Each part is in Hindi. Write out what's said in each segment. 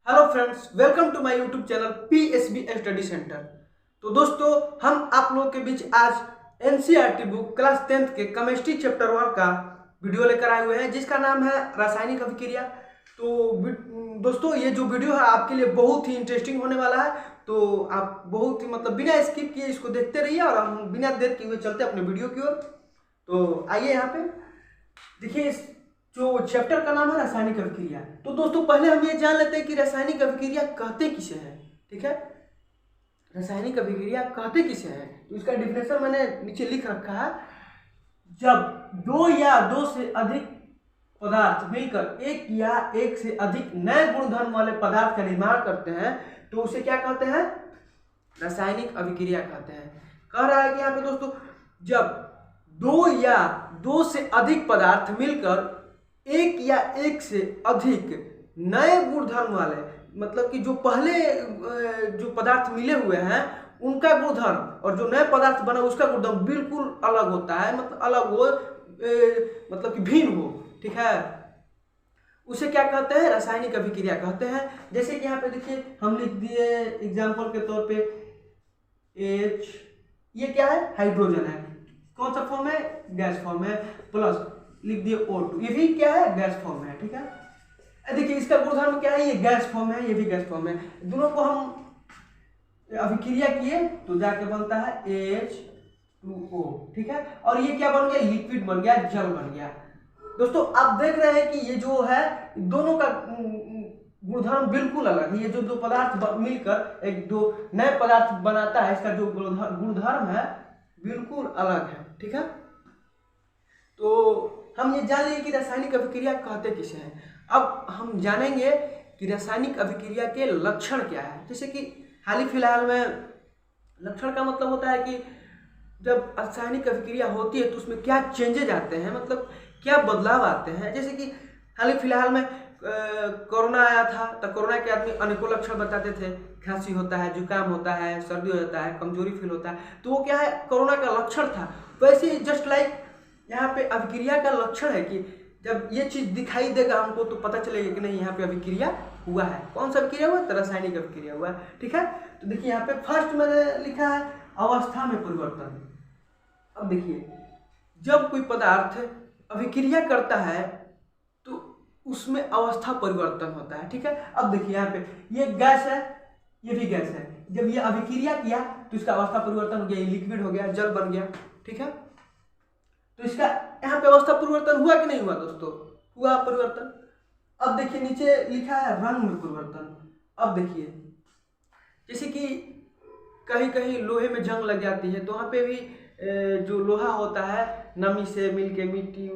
Hello friends, welcome to my YouTube channel PSB study centre. तो दोस्तों, हम आप लोगों के बीच आज एनसीईआरटी बुक क्लास 10th के केमिस्ट्री चैप्टर 1 का वीडियो लेकर आए हुए हैं, जिसका नाम है रासायनिक अभिक्रिया। तो दोस्तों, ये जो वीडियो है आपके लिए बहुत ही इंटरेस्टिंग होने वाला है। तो आप बहुत ही बिना स्किप किए इसको देखते रहिए और हम बिना देर किए हुए चलते अपने वीडियो की ओर। तो आइए, यहाँ पे देखिए, इस जो चैप्टर का नाम है रासायनिक अभिक्रिया। तो दोस्तों, पहले हम ये जान लेते हैं कि रासायनिक अभिक्रिया कहते किसे हैं। ठीक है, रासायनिक अभिक्रिया कहते किसे हैं, तो इसका डिफिनेशन मैंने नीचे लिख रखा है। जब दो या दो से अधिक पदार्थ मिलकर एक या एक से अधिक नए गुणधर्म वाले पदार्थ का निर्माण करते हैं तो उसे क्या कहते हैं? रासायनिक अभिक्रिया कहते हैं। कह रहा है कि यहाँ पे दोस्तों, जब दो या दो से अधिक पदार्थ मिलकर एक या एक से अधिक नए गुणधर्म वाले, मतलब कि जो पहले जो पदार्थ मिले हुए हैं उनका गुणधर्म और जो नए पदार्थ बना उसका गुणधर्म बिल्कुल अलग होता है, मतलब अलग हो, मतलब कि भिन्न हो। ठीक है, उसे क्या कहते हैं? रासायनिक अभिक्रिया कहते हैं। जैसे कि यहाँ पे देखिए, हम लिख दिए एग्जाम्पल के तौर पे H, ये क्या है? हाइड्रोजन है। कौन सा फॉर्म है? गैस फॉर्म है। प्लस लिख दिए O2, ये भी क्या है? गैस फॉर्म है। ठीक है, देखिए इसका गुणधर्म क्या है? ये गैस फॉर्म है, ये भी गैस फॉर्म है। दोनों को हम अभिक्रिया किए तो जाके बनता है H2O। ठीक है, और ये क्या बन गया? लिक्विड बन गया, जल बन गया। दोस्तों, आप देख रहे हैं कि ये जो है दोनों का गुणधर्म बिल्कुल अलग है। ये जो दो पदार्थ मिलकर एक दो नए पदार्थ बनाता है, इसका जो गुणधर्म है बिल्कुल अलग है। ठीक है, तो हम ये जान लिए कि रासायनिक अभिक्रिया कहते किसे हैं। अब हम जानेंगे कि रासायनिक अभिक्रिया के लक्षण क्या है। जैसे कि हाल ही फिलहाल में लक्षण का मतलब होता है कि जब रासायनिक अभिक्रिया होती है तो उसमें क्या चेंजेज आते हैं, मतलब क्या बदलाव आते हैं। जैसे कि हाल ही फिलहाल में कोरोना आया था, तो कोरोना के आदमी अनेकों लक्षण बताते थे। खांसी होता है, जुकाम होता है, सर्दी हो जाता है, कमजोरी फील होता है, तो वो क्या है? कोरोना का लक्षण था। वैसे ही जस्ट लाइक यहाँ पे अभिक्रिया का लक्षण है कि जब ये चीज दिखाई देगा हमको तो पता चलेगा कि नहीं, यहाँ पे अभिक्रिया हुआ है। कौन सा अभिक्रिया हुआ? तो रासायनिक अभिक्रिया हुआ है। ठीक है, तो देखिए यहाँ पे फर्स्ट मैंने लिखा है अवस्था में परिवर्तन। अब देखिए, जब कोई पदार्थ अभिक्रिया करता है तो उसमें अवस्था परिवर्तन होता है। ठीक है, अब देखिए यहाँ पे ये गैस है, ये भी गैस है। जब ये अभिक्रिया किया तो इसका अवस्था परिवर्तन हो गया, ये लिक्विड हो गया, जल बन गया। ठीक है, तो इसका यहाँ पे अवस्था परिवर्तन हुआ कि नहीं हुआ दोस्तों? हुआ परिवर्तन। अब देखिए नीचे लिखा है रंग में परिवर्तन। अब देखिए, जैसे कि कहीं कहीं लोहे में जंग लग जाती है तो वहाँ पे भी जो लोहा होता है नमी से मिलके, मिट्टी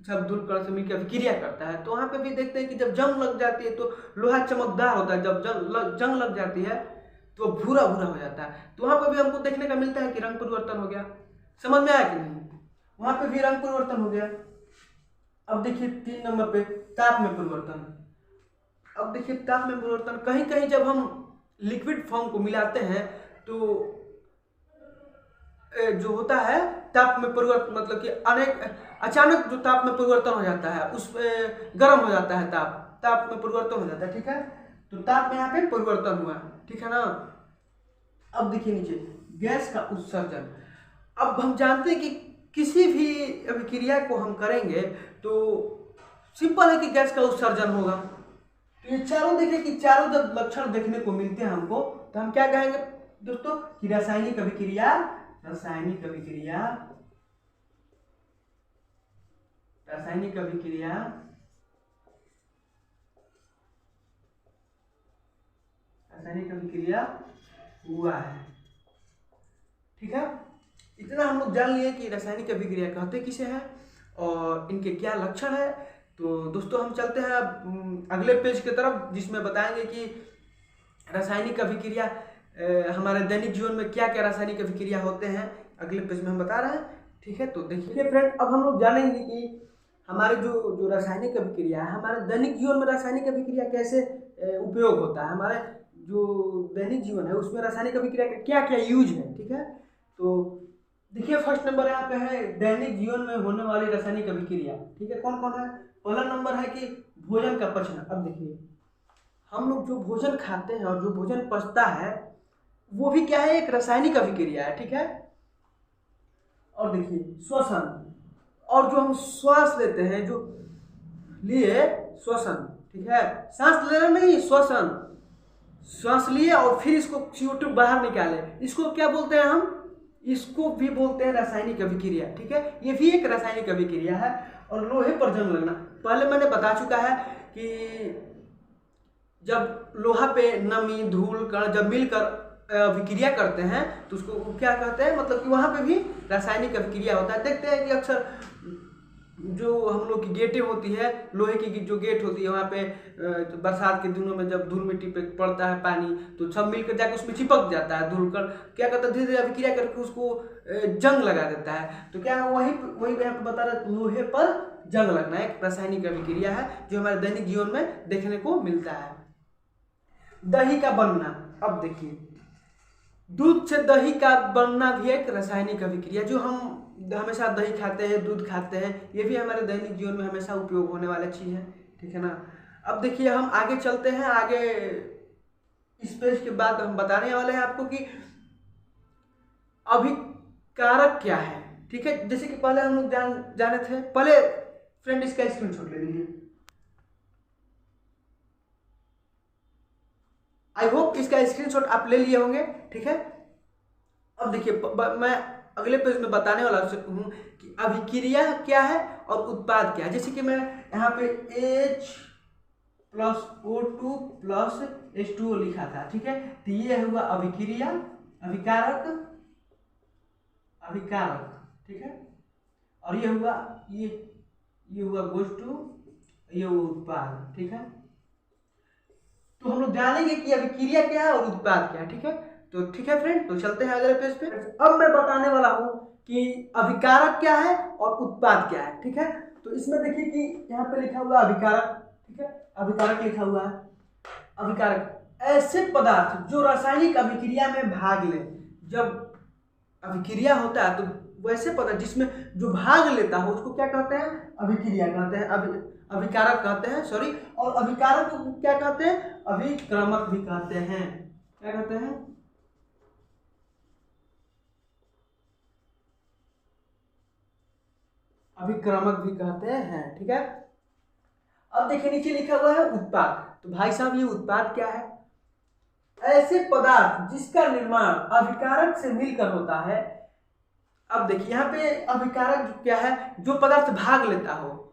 सब धूल से मिलकर अभिक्रिया करता है, तो वहाँ पे भी देखते हैं कि जब जंग लग जाती है तो लोहा चमकदार होता है, जब जंग लग जाती है तो भूरा भूरा हो जाता है। तो वहाँ पे भी हमको देखने का मिलता है कि रंग परिवर्तन हो गया। समझ में आया कि नहीं? वहां पे भी रंग परिवर्तन हो गया। अब देखिए 3 नंबर पे ताप में परिवर्तन। अब देखिए ताप में परिवर्तन, कहीं कहीं जब हम लिक्विड फॉर्म को मिलाते हैं तो जो होता है ताप में परिवर्तन, मतलब कि अचानक जो ताप में परिवर्तन हो जाता है, उस गर्म हो जाता है, ताप में परिवर्तन हो जाता है। ठीक है, तो ताप में यहाँ पे परिवर्तन हुआ। ठीक है ना। अब देखिए नीचे गैस का उत्सर्जन। अब हम जानते हैं कि किसी भी अभिक्रिया को हम करेंगे तो सिंपल है कि गैस का उत्सर्जन होगा। तो ये चारों देखिए कि चारों जब लक्षण देखने को मिलते हैं हमको, तो हम क्या कहेंगे दोस्तों कि रासायनिक अभिक्रिया, रासायनिक अभिक्रिया, रासायनिक अभिक्रिया रासायनिक अभिक्रिया हुआ है। ठीक है, इतना हम लोग जान लिए कि रासायनिक अभिक्रिया कहते किसे हैं और इनके क्या लक्षण है। तो दोस्तों, हम चलते हैं अब अगले पेज की तरफ, जिसमें बताएंगे कि रासायनिक अभिक्रिया हमारे दैनिक जीवन में क्या क्या रासायनिक अभिक्रिया होते हैं। अगले पेज में हम बता रहे हैं। ठीक है, तो देखिए फ्रेंड, अब हम लोग जानेंगे कि हमारे जो रासायनिक अभिक्रिया है, हमारे दैनिक जीवन में रासायनिक अभिक्रिया कैसे उपयोग होता है। हमारे जो दैनिक जीवन है उसमें रासायनिक अभिक्रिया का क्या क्या यूज है। ठीक है, तो देखिए फर्स्ट नंबर यहाँ पे है दैनिक जीवन में होने वाली रासायनिक अभिक्रिया। ठीक है, कौन कौन है? पहला नंबर है कि भोजन का पचना। अब देखिए हम लोग जो भोजन खाते हैं और जो भोजन पचता है वो भी क्या है, एक रासायनिक अभिक्रिया है, ठीक है। और देखिए श्वसन, और जो हम श्वास लेते हैं, जो लिए श्वसन, ठीक है, सांस लेना नहीं, श्वसन, सांस लिए और फिर इसको CO2 बाहर निकाले, इसको क्या बोलते हैं हम, इसको भी बोलते हैं रासायनिक अभिक्रिया, ठीक है। ये भी एक रासायनिक अभिक्रिया है। और लोहे पर जंग लगना, पहले मैंने बता चुका है कि जब लोहा पे नमी, धूल, कण जब मिलकर अभिक्रिया करते हैं तो उसको क्या कहते हैं, मतलब कि वहाँ पे भी रासायनिक अभिक्रिया होता है। देखते हैं कि अक्सर जो हम लोग की गेटें होती है, लोहे की जो गेट होती है, वहाँ पे बरसात के दिनों में जब धूल मिट्टी पे पड़ता है पानी, तो सब मिलकर जाकर उसमें चिपक जाता है, धूल कर क्या करता है, धीरे धीरे अभिक्रिया करके उसको जंग लगा देता है। तो क्या वही यहाँ पे बता रहा, लोहे पर जंग लगना एक रासायनिक अभिक्रिया है जो हमारे दैनिक जीवन में देखने को मिलता है। दही का बनना, अब देखिए दूध से दही का बनना भी एक रासायनिक अभिक्रिया, जो हम हमेशा दही खाते हैं, दूध खाते हैं, ये भी हमारे दैनिक जीवन में हमेशा उपयोग होने वाला चीज़ है, ठीक है ना। अब देखिए हम आगे चलते हैं, आगे इस पेज के बाद हम बताने वाले हैं आपको कि अभिकारक क्या है, ठीक है। जैसे कि पहले हम लोग जाने थे, पहले फ्रेंड इसका स्क्रीनशॉट ले लीजिए। आई होप इसका स्क्रीनशॉट आप ले लिए होंगे, ठीक है। अब देखिए मैं अगले पेज में बताने वाला हूँ कि अभिक्रिया क्या है और उत्पाद क्या है। जैसे कि मैं यहाँ पे H+O2+H2O लिखा था, ठीक है। तो ये हुआ अभिक्रिया, अभिकारक, ठीक है। और ये हुआ ये हुआ गोज़ टू, ये हुआ उत्पाद, ठीक है। तो हम लोग जानेंगे कि अभिक्रिया क्या है और उत्पाद क्या है, ठीक है। तो ठीक है फ्रेंड, तो चलते हैं अगले पेज पे। अब मैं बताने वाला हूँ कि अभिकारक क्या है और उत्पाद क्या है, ठीक है। तो इसमें देखिए कि यहाँ पे लिखा हुआ अभिकारक, ठीक है, अभिकारक लिखा हुआ है। अभिकारक ऐसे पदार्थ जो रासायनिक अभिक्रिया में भाग ले, जब अभिक्रिया होता है तो वैसे पदार्थ जिसमें जो भाग लेता हो उसको क्या कहते हैं, अभिक्रिया कहते हैं, अभिकारक कहते हैं, सॉरी। और अभिकारक को क्या कहते हैं, अभिक्रमक भी कहते हैं। क्या कहते हैं, अभिक्रमक भी कहते हैं, ठीक है। अब देखिए नीचे लिखा हुआ है उत्पाद। तो भाई साहब ये उत्पाद क्या है, ऐसे पदार्थ जिसका निर्माण अभिकारक से मिलकर होता है। अब देखिए यहाँ पे अभिकारक क्या है, जो पदार्थ भाग लेता हो,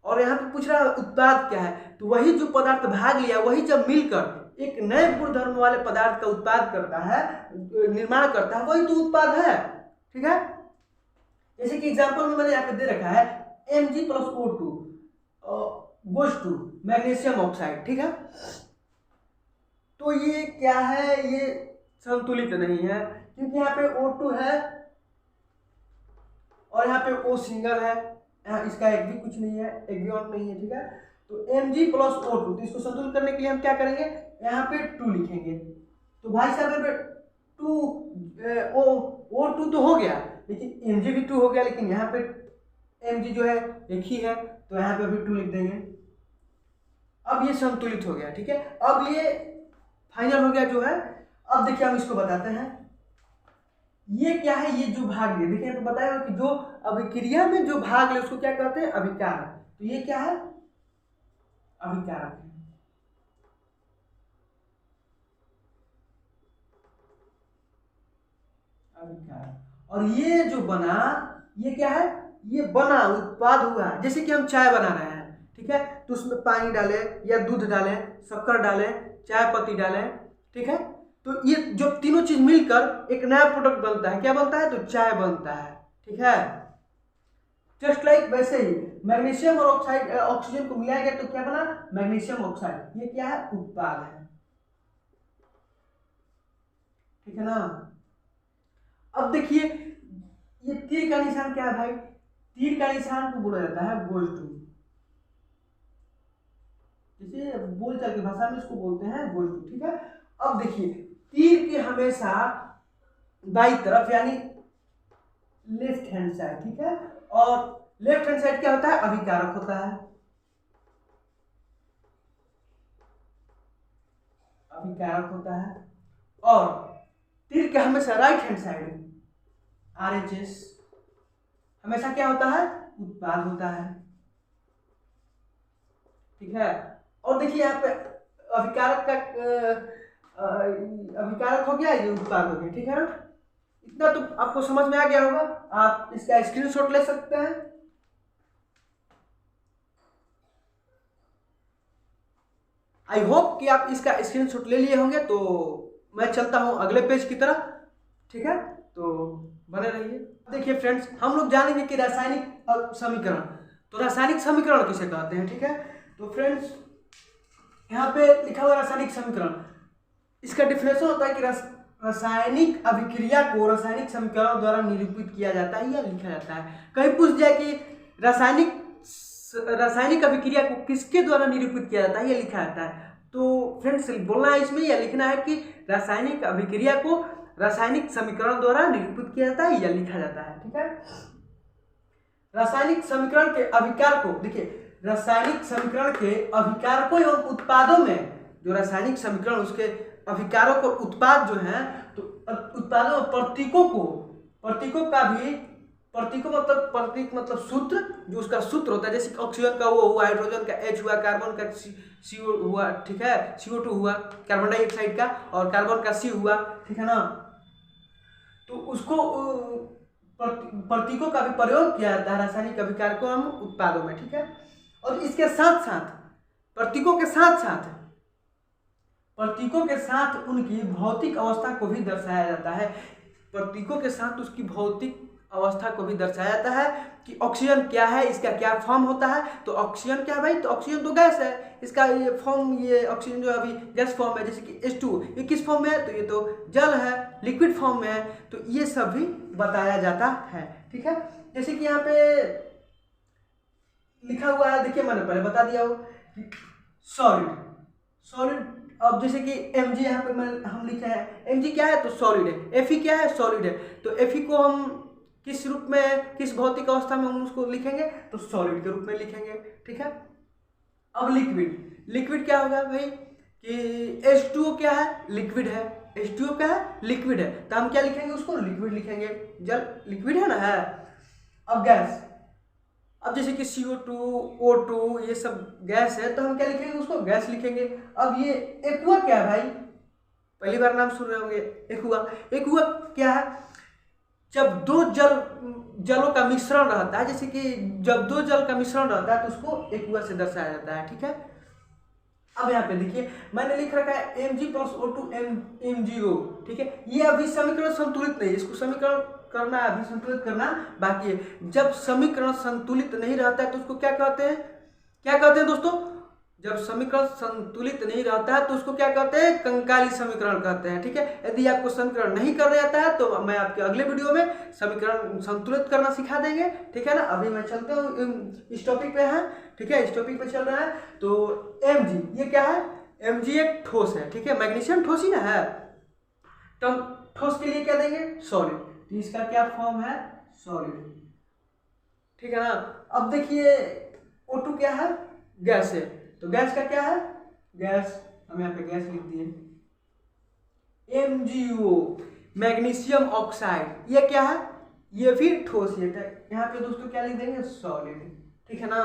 और यहाँ पे पूछ रहा है उत्पाद क्या है, तो वही जो पदार्थ भाग लिया वही जब मिलकर एक नए गुणधर्म वाले पदार्थ का उत्पाद करता है, निर्माण करता है, वही तो उत्पाद है, ठीक है। जैसे कि एग्जांपल में मैंने यहाँ पे दे रखा है Mg+O2 goes to magnesium oxide, ठीक है। तो ये क्या है, ये संतुलित नहीं है, क्योंकि यहाँ पे O2 है और यहाँ पे O सिंगल है, इसका एक भी कुछ नहीं है, एक भी ऑन नहीं है, ठीक है। तो Mg+O2, तो इसको संतुलित करने के लिए हम क्या करेंगे, यहाँ पे 2 लिखेंगे। तो भाई साहब यहाँ पे 2 O2 तो हो गया, लेकिन Mg भी 2 हो गया, लेकिन यहाँ पे Mg जो है एक ही है, तो यहाँ पे भी 2 लिख देंगे। अब ये संतुलित हो गया, ठीक है। अब ये फाइनल हो गया जो है। अब देखिए हम इसको बताते हैं, ये क्या है, ये जो भाग ले, देखिए तो बताया कि जो अभिक्रिया में जो भाग ले उसको क्या कहते हैं, अभिकारक। तो ये क्या है, अभिकारक है। अभिकारक। और ये जो बना, ये क्या है, ये बना उत्पाद हुआ। जैसे कि हम चाय बना रहे हैं, ठीक है, तो उसमें पानी डालें या दूध डालें, शक्कर डालें, चाय पत्ती डालें, ठीक है। तो ये जो तीनों चीज मिलकर एक नया प्रोडक्ट बनता है, क्या बनता है, तो चाय बनता है, ठीक है। जस्ट लाइक वैसे ही मैग्नीशियम और ऑक्साइड ऑक्सीजन को मिलाया गया तो क्या बना, मैग्नीशियम ऑक्साइड। ये क्या है, उत्पाद है, ठीक है ना। अब देखिए ये तीर का निशान क्या है भाई, तीर का निशान को बोला जाता है गोज़ टू, जैसे बोलचाल की भाषा में इसको बोलते हैं गोज़ टू, ठीक है। अब देखिए तीर के हमेशा बाई तरफ यानी लेफ्ट हैंड साइड, ठीक है, और लेफ्ट हैंड साइड क्या होता है, अभिकारक होता है। अभिकारक होता है, और तीर के हमेशा राइट हैंड साइड में RHS हमेशा क्या होता है, उत्पाद होता है। ठीक है, और देखिए यहाँ पे अभिकारक का अभिकारक हो गया, ये उत्पाद हो गया। ठीक है ना, इतना तो आपको समझ में आ गया होगा। आप इसका स्क्रीनशॉट ले सकते हैं। आई होप कि आप इसका स्क्रीनशॉट ले लिए होंगे। तो मैं चलता हूं अगले पेज की तरफ। ठीक है, तो बने रहिए। देखिए फ्रेंड्स, हम लोग जानेंगे कि रासायनिक समीकरण, तो रासायनिक समीकरण किसे कहते हैं। ठीक है, तो फ्रेंड्स यहाँ पे लिखा हुआ रासायनिक समीकरण, इसका डिफिनेशन होता है कि रासायनिक अभिक्रिया को रासायनिक समीकरण द्वारा निरूपित किया जाता है या लिखा जाता है। कहीं पूछ जाए कि रासायनिक अभिक्रिया को किसके द्वारा निरूपित किया जाता है या लिखा जाता है, तो फ्रेंड्स बोलना है इसमें या लिखना है कि रासायनिक अभिक्रिया को रासायनिक समीकरण द्वारा निरूपित किया जाता है या लिखा जाता है। ठीक है, रासायनिक समीकरण के अभिकार को देखिए, रासायनिक समीकरण के अभिकारकों एवं उत्पादों में जो रासायनिक समीकरण उसके अभिकारक और उत्पाद जो हैं, तो उत्पादों में प्रतीकों का भी, प्रतीकों मतलब प्रतीक मतलब सूत्र, जो उसका सूत्र होता है, जैसे ऑक्सीजन का वो हुआ, हाइड्रोजन का H हुआ, कार्बन का CO हुआ, ठीक है, CO2 हुआ कार्बन डाइऑक्साइड का, और कार्बन का C हुआ। ठीक है ना, तो उसको प्रतीकों का भी प्रयोग किया जाता है रासायनिक अभिकारकों एवं उत्पादों में। ठीक है, और इसके साथ साथ प्रतीकों के साथ उनकी भौतिक अवस्था को भी दर्शाया जाता है। प्रतीकों के साथ उसकी भौतिक अवस्था को भी दर्शाया जाता है कि ऑक्सीजन क्या है, इसका क्या फॉर्म होता है। तो ऑक्सीजन क्या है भाई, तो ऑक्सीजन तो गैस है, इसका ये फॉर्म, ये ऑक्सीजन जो अभी गैस फॉर्म है, जैसे कि H2 ये किस फॉर्म में है, तो ये तो जल है, लिक्विड फॉर्म में है। तो ये सब भी बताया जाता है। ठीक है, जैसे कि यहाँ पे लिखा हुआ है, देखिए मैंने पहले बता दिया हो कि सॉलिड। अब जैसे कि Mg यहाँ पे हम लिखे हैं, Mg क्या है, तो सॉलिड है। Fe क्या है, सॉलिड है। तो Fe को हम किस रूप में, किस भौतिक अवस्था में हम उसको लिखेंगे, तो सॉलिड के रूप में लिखेंगे। ठीक है, अब लिक्विड क्या होगा भाई, कि H2O क्या है, लिक्विड है। H2O क्या है, लिक्विड है, तो हम क्या लिखेंगे, उसको लिक्विड लिखेंगे, जल लिक्विड है ना है। अब गैस, अब जैसे कि CO2, O2 ये सब गैस है, तो हम क्या लिखेंगे, उसको गैस लिखेंगे। अब ये एक्वा क्या है भाई, पहली बार नाम सुन रहे होंगे, एक्वा क्या है, जब दो जलों का मिश्रण रहता है, जैसे कि जब दो जल का मिश्रण रहता है, तो उसको एक्वा से दर्शाया जाता है। ठीक है, अब यहाँ पे देखिए मैंने लिख रखा है Mg + O2 MgO। ठीक है, ये अभी समीकरण संतुलित नहीं है, इसको समीकरण करना है, अभी संतुलित करना बाकी है। जब समीकरण संतुलित नहीं रहता है तो उसको क्या कहते हैं दोस्तों, जब समीकरण संतुलित नहीं रहता है तो उसको क्या कहते हैं, कंकाली समीकरण कहते हैं। ठीक है, यदि आपको समीकरण नहीं करना आता है तो मैं आपके अगले वीडियो में समीकरण संतुलित करना सिखा देंगे। ठीक है ना, अभी मैं चलता हूँ इस टॉपिक पे है। ठीक है, इस टॉपिक पे चल रहा है। तो Mg ये क्या है, Mg एक ठोस है। ठीक है, मैग्नीशियम ठोस ही ना है, तो हम ठोस के लिए क्या देंगे, सॉलिड। तो इसका क्या फॉर्म है, सॉलिड। ठीक है ना, अब देखिए O2 क्या है, गैस है, तो गैस का क्या है, गैस, हम यहाँ पे गैस लिख दिए। MgO मैग्नीशियम ऑक्साइड, ये क्या है, ये भी ठोस है, यहाँ पे दोस्तों क्या लिख देंगे, सॉलिड। ठीक है ना,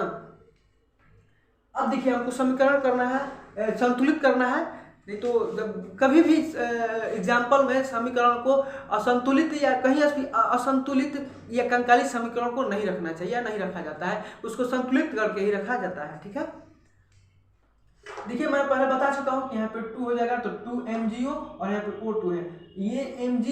अब देखिए हमको समीकरण करना है, संतुलित करना है। नहीं तो जब कभी भी एग्जाम्पल में समीकरण को असंतुलित या कहीं असंतुलित या कंकाली समीकरण को नहीं रखना चाहिए या नहीं रखा जाता है, उसको संतुलित करके ही रखा जाता है। ठीक है, देखिए मैं पहले बता चुका हूँ कि यहाँ पे 2 हो जाएगा, तो 2MgO और यहाँ पे O2 है, ये Mg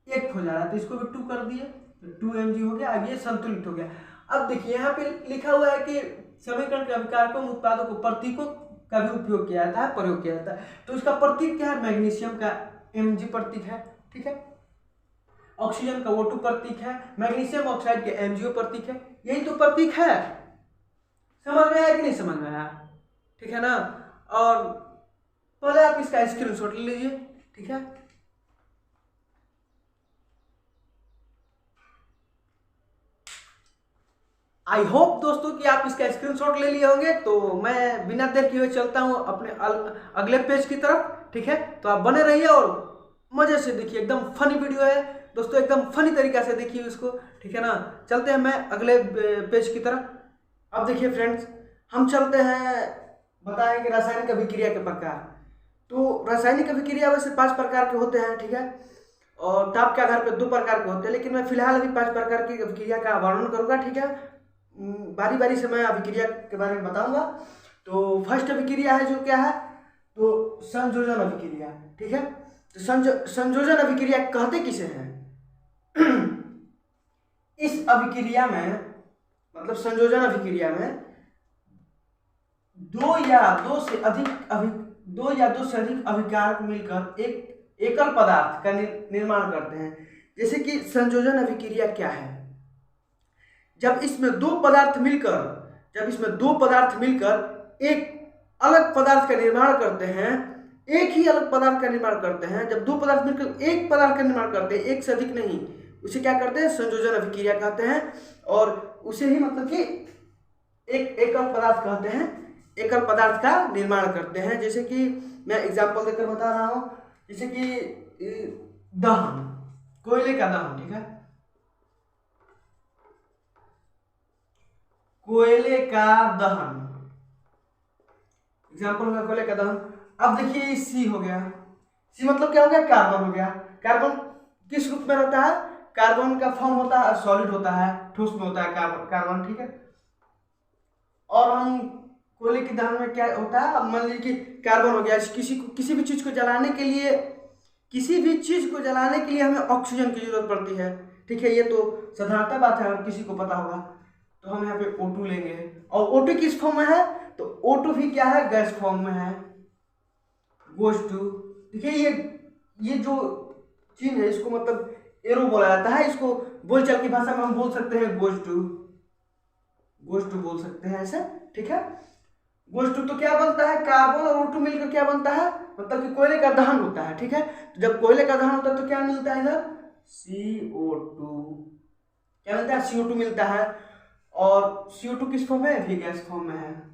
एक हो जा रहा है, तो इसको भी 2 कर दिए, तो 2Mg हो गया। अब ये संतुलित हो गया। अब देखिए यहाँ पे लिखा हुआ है कि समीकरण के अभिकारकों उत्पादों को प्रतीकों का भी उपयोग किया जाता है, प्रयोग किया जाता है। तो इसका प्रतीक क्या है, मैग्नीशियम का Mg प्रतीक है। ठीक है, ऑक्सीजन का O2 प्रतीक है, मैग्नीशियम ऑक्साइड के MgO प्रतीक है। यही तो प्रतीक है, समझ में आया कि नहीं समझ में आया। ठीक है ना, और पहले आप इसका स्क्रीनशॉट ले लीजिए। ठीक है, आई होप दोस्तों कि आप इसका स्क्रीनशॉट ले लिए होंगे। तो मैं बिना देर किए हुए चलता हूँ अपने अगले पेज की तरफ। ठीक है, तो आप बने रहिए और मजे से देखिए, एकदम फनी वीडियो है दोस्तों, एकदम फनी तरीका से देखिए उसको। ठीक है ना, चलते हैं मैं अगले पेज की तरफ। अब देखिए फ्रेंड्स, हम चलते हैं बताएंगे रासायनिक अभिक्रिया के प्रकार। तो रासायनिक अभिक्रिया वैसे 5 प्रकार के होते हैं। ठीक है, और ताप के आधार पर 2 प्रकार के होते हैं, लेकिन मैं फिलहाल अभी 5 प्रकार की अभिक्रिया का वर्णन करूंगा। ठीक है, बारी बारी से मैं अभिक्रिया के बारे में बताऊंगा। तो फर्स्ट अभिक्रिया है जो क्या है, तो संयोजन अभिक्रिया। ठीक है, तो संयोजन अभिक्रिया कहते किसे हैं? इस अभिक्रिया में, मतलब संयोजन अभिक्रिया में दो या दो से अधिक अभिकारक मिलकर एक एकल पदार्थ का निर्माण करते हैं। जैसे कि संयोजन अभिक्रिया क्या है? जब इसमें दो पदार्थ मिलकर एक अलग पदार्थ का निर्माण करते हैं, एक ही अलग पदार्थ का निर्माण करते हैं। जब दो पदार्थ मिलकर एक पदार्थ का निर्माण करते हैं, एक से अधिक नहीं, उसे क्या करते हैं? संयोजन अभिक्रिया कहते हैं। और उसे ही मतलब कि एक एकल पदार्थ कहते हैं, एकल पदार्थ का निर्माण करते हैं। जैसे कि मैं एग्जांपल देकर बता रहा हूं, जैसे कि दहन, कोयले का दहन। ठीक है, कोयले का दहन एग्जांपल में कोयले का दहन। अब देखिए सी हो गया, सी मतलब क्या हो गया? कार्बन हो गया। कार्बन किस रूप में रहता है? कार्बन का फॉर्म होता है सॉलिड होता है, ठोस में होता है कार्बन। ठीक है, और हम कोयले के दहन में क्या होता है? मान लीजिए कि कार्बन हो गया, किसी भी चीज को जलाने के लिए हमें ऑक्सीजन की जरूरत पड़ती है। ठीक है, ये तो साधारणतः बात है और किसी को पता होगा। तो हम यहाँ पे O2 लेंगे, और O2 किस फॉर्म में है? तो O2 भी क्या है? गैस फॉर्म में है, गोज टू। देखिए ये जो चिन्ह है, इसको मतलब एरो बोला जाता है। इसको बोलचाल की भाषा में हम बोल सकते हैं गोज टू बोल सकते हैं ऐसे। ठीक है, गोज टू तो क्या बनता है? कार्बन और O2 मिलकर क्या बनता है? मतलब कि कोयले का दहन होता है। ठीक है, तो जब कोयले का दहन होता है तो क्या मिलता है? इधर CO2, क्या मिलता है? CO2 मिलता है। और CO2 किस फॉर्म में? भी गैस फॉर्म में है।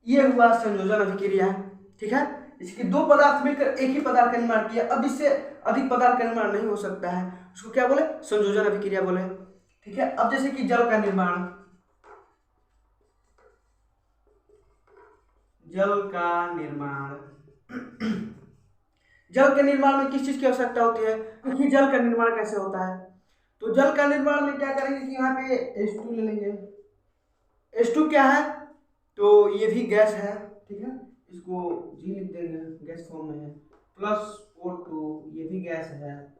ये हुआ संयोजन अभिक्रिया। ठीक है, इसके दो पदार्थ मिलकर एक ही पदार्थ का निर्माण किया। अब इससे अधिक पदार्थ का निर्माण नहीं हो सकता है, उसको क्या बोले? संयोजन अभिक्रिया बोले। ठीक है, अब जैसे कि जल का निर्माण, जल के निर्माण में किस चीज की आवश्यकता होती है? क्योंकि जल का निर्माण कैसे होता है? तो जल का निर्माण में क्या करेंगे कि यहाँ पे H2 ले लेंगे। H2 क्या है? तो ये भी गैस है। ठीक है, इसको G लिख देंगे, गैस फॉर्म में है। प्लस O2, ये भी गैस है,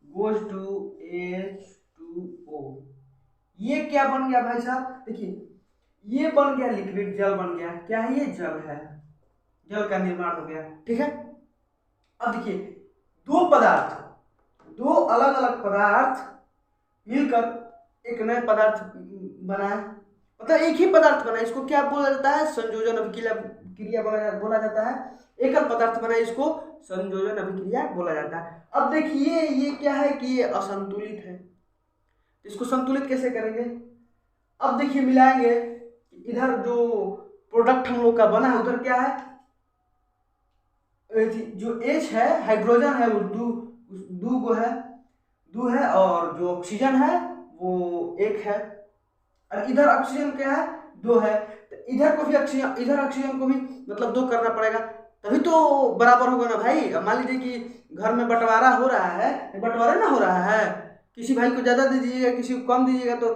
गोज टू H2O। ये क्या बन गया भाई साहब? देखिए ये बन गया लिक्विड, जल बन गया। क्या है ये? जल है, जल का निर्माण हो गया। ठीक है, अब देखिए दो अलग अलग पदार्थ मिलकर एक नए पदार्थ बनाए, मतलब एक ही पदार्थ बना, इसको क्या बोला जाता है? संयोजन अभिक्रिया बोला जाता है। एकल पदार्थ बना, इसको संयोजन अभिक्रिया बोला जाता है। अब देखिए ये क्या है कि ये असंतुलित है, इसको संतुलित कैसे करेंगे? अब देखिए मिलाएंगे, इधर जो प्रोडक्ट हम लोग का बना है उधर क्या है? जो H है हाइड्रोजन है, वो दो है, और जो ऑक्सीजन है वो 1 है, और इधर ऑक्सीजन क्या है? 2 है। तो इधर ऑक्सीजन को भी मतलब 2 करना पड़ेगा, तभी तो बराबर होगा ना भाई। अब मान लीजिए कि घर में बंटवारा हो रहा है, बंटवारा ना हो रहा है, किसी भाई को ज्यादा दे दीजिएगा, किसी को कम दीजिएगा, तो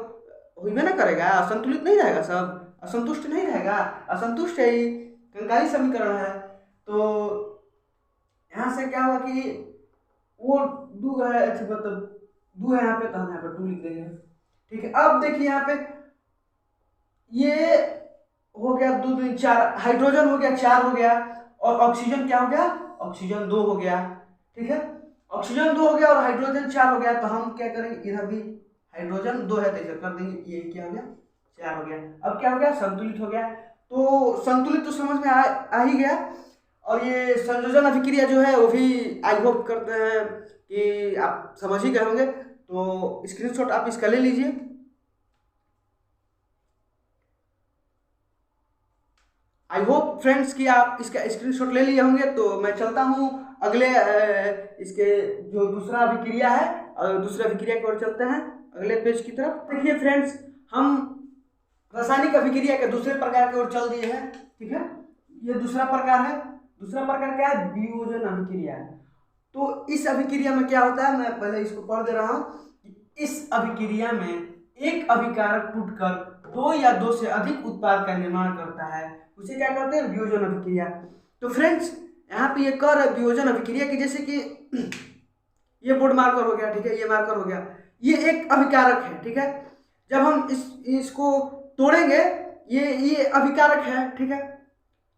होइबे ना करेगा, संतुलित नहीं रहेगा, सब असंतुष्ट नहीं रहेगा, असंतुष्ट है, ये कंगाली समीकरण है। तो यहाँ से क्या होगा कि वो 2 है, मतलब 2 है यहाँ पे, तो हम यहाँ पे 2 लिख देंगे। ठीक है, अब देखिए यहाँ पे ये हो गया 2 2 4, हाइड्रोजन हो गया 4 हो गया, और ऑक्सीजन क्या हो गया? ऑक्सीजन 2 हो गया। ठीक है, ऑक्सीजन 2 हो गया और हाइड्रोजन 4 हो गया। तो हम क्या करेंगे, इधर भी हाइड्रोजन 2 है तो इधर कर देंगे, ये क्या हो गया? 4 हो गया। अब क्या हो गया? संतुलित हो गया। तो संतुलित तो समझ में आ ही गया। और ये संयोजन अभिक्रिया जो है वो भी आई होप करते हैं कि आप समझ ही गए होंगे। तो स्क्रीनशॉट आप इसका ले लीजिए। आई होप फ्रेंड्स कि आप इसका स्क्रीनशॉट ले लिए होंगे। तो मैं चलता हूँ अगले इसके जो दूसरा अभिक्रिया है, दूसरा अभिक्रिया की ओर चलते हैं अगले पेज की तरफ। देखिए फ्रेंड्स, हम रासायनिक अभिक्रिया के दूसरे प्रकार की ओर चल दिए हैं। ठीक है, ये दूसरा प्रकार है। दूसरा प्रकार क्या है? वियोजन अभिक्रिया है। तो इस अभिक्रिया में क्या होता है, मैं पहले इसको पढ़ दे रहा हूँ। इस अभिक्रिया में एक अभिकारक टूटकर दो या दो से अधिक उत्पाद का निर्माण करता है, उसे क्या कहते हैं? वियोजन अभिक्रिया। तो फ्रेंड्स, यहाँ पे ये कह रहा है वियोजन अभिक्रिया की, जैसे कि ये बोर्ड मार्कर हो गया, ठीक है, ये मार्कर हो गया, ये एक अभिकारक है। ठीक है, जब हम इसको तोड़ेंगे, ये अभिकारक है। ठीक है,